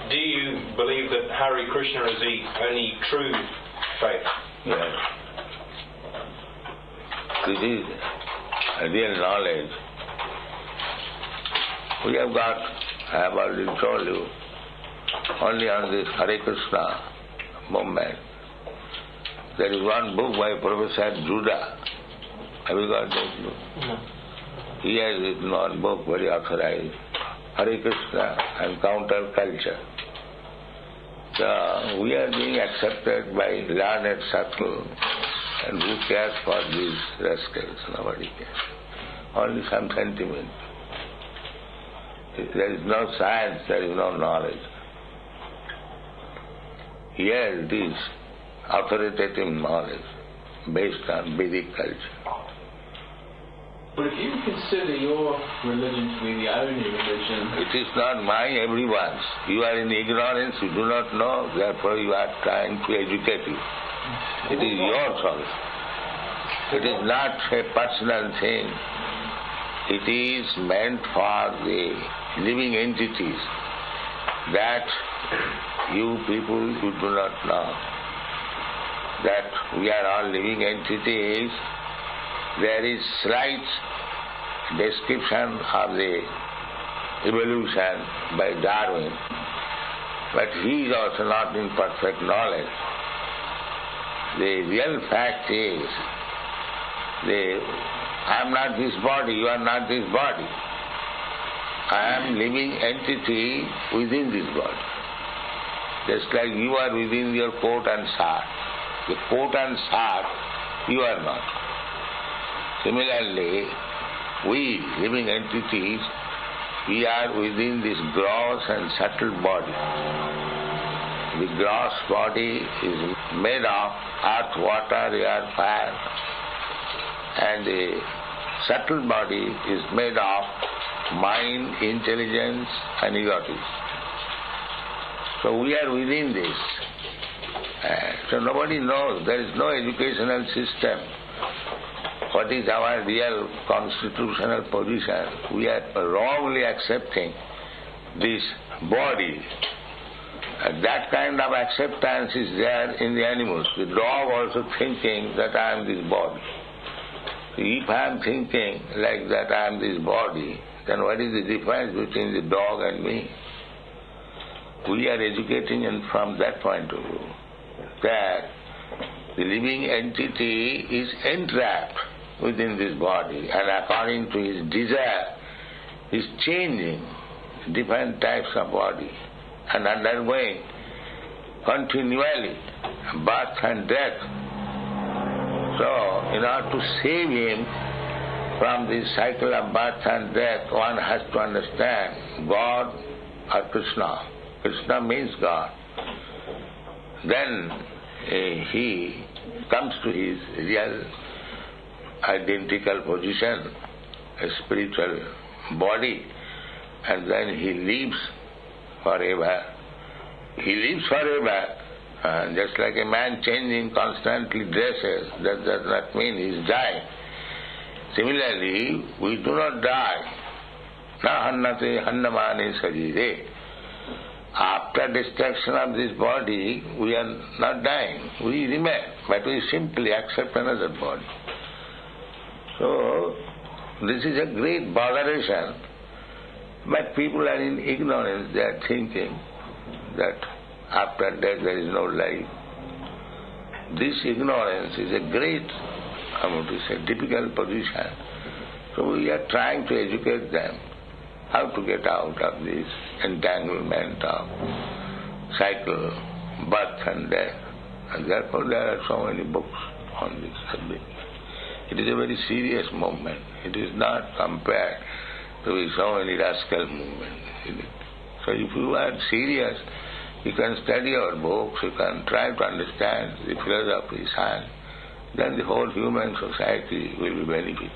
Do you believe that Hare Krishna is the only true faith? Yes. This is real knowledge. We have got, I have already told you, only on this Hare Krishna movement. There is one book by Professor Judah. Have you got that book? No. He has written one book, very authorized, Hare Krishna and Counter Culture. So we are being accepted by learned circle, and who cares for these rascals? Nobody cares. Only some sentiment. There is no science, there is no knowledge. Here it is authoritative knowledge based on Vedic culture. But if you consider your religion to be the only religion... It is not mine, everyone's. You are in ignorance, you do not know, therefore you are trying to educate you. It is your choice. It is not a personal thing. It is meant for the living entities that you people you do not know. That we are all living entities. There is slight description of the evolution by Darwin, but he is also not in perfect knowledge. The real fact is, I am not this body, you are not this body. I am living entity within this body. Just like you are within your coat and shirt. The coat and shirt, you are not. Similarly, we living entities, we are within this gross and subtle body. The gross body is made of earth, water, air, fire, and the subtle body is made of mind, intelligence, and egotism. So we are within this. So nobody knows. There is no educational system. What is our real constitutional position? We are wrongly accepting this body. And that kind of acceptance is there in the animals. The dog also thinking that I am this body. If I am thinking like that I am this body, then what is the difference between the dog and me? We are educating and from that point of view, that the living entity is entrapped within this body, and according to his desire, is changing different types of body and undergoing continually birth and death. So, in order to save him from this cycle of birth and death, one has to understand God or Krishna. Krishna means God. Then he comes to his real identical position, a spiritual body, and then he lives forever. He lives forever, just like a man changing constantly dresses, that does not mean he is dying. Similarly, we do not die. Na hannate hannamane sarire. After destruction of this body, we are not dying. We remain, but we simply accept another body. So, this is a great botheration. But people are in ignorance. They are thinking that after death there is no life. This ignorance is a great, difficult position. So we are trying to educate them how to get out of this entanglement of cycle, birth and death. And therefore there are so many books on this subject. It is a very serious movement. It is not compared to so many rascal movements. So if you are serious, you can study our books, you can try to understand the philosophy, science, then the whole human society will be benefited.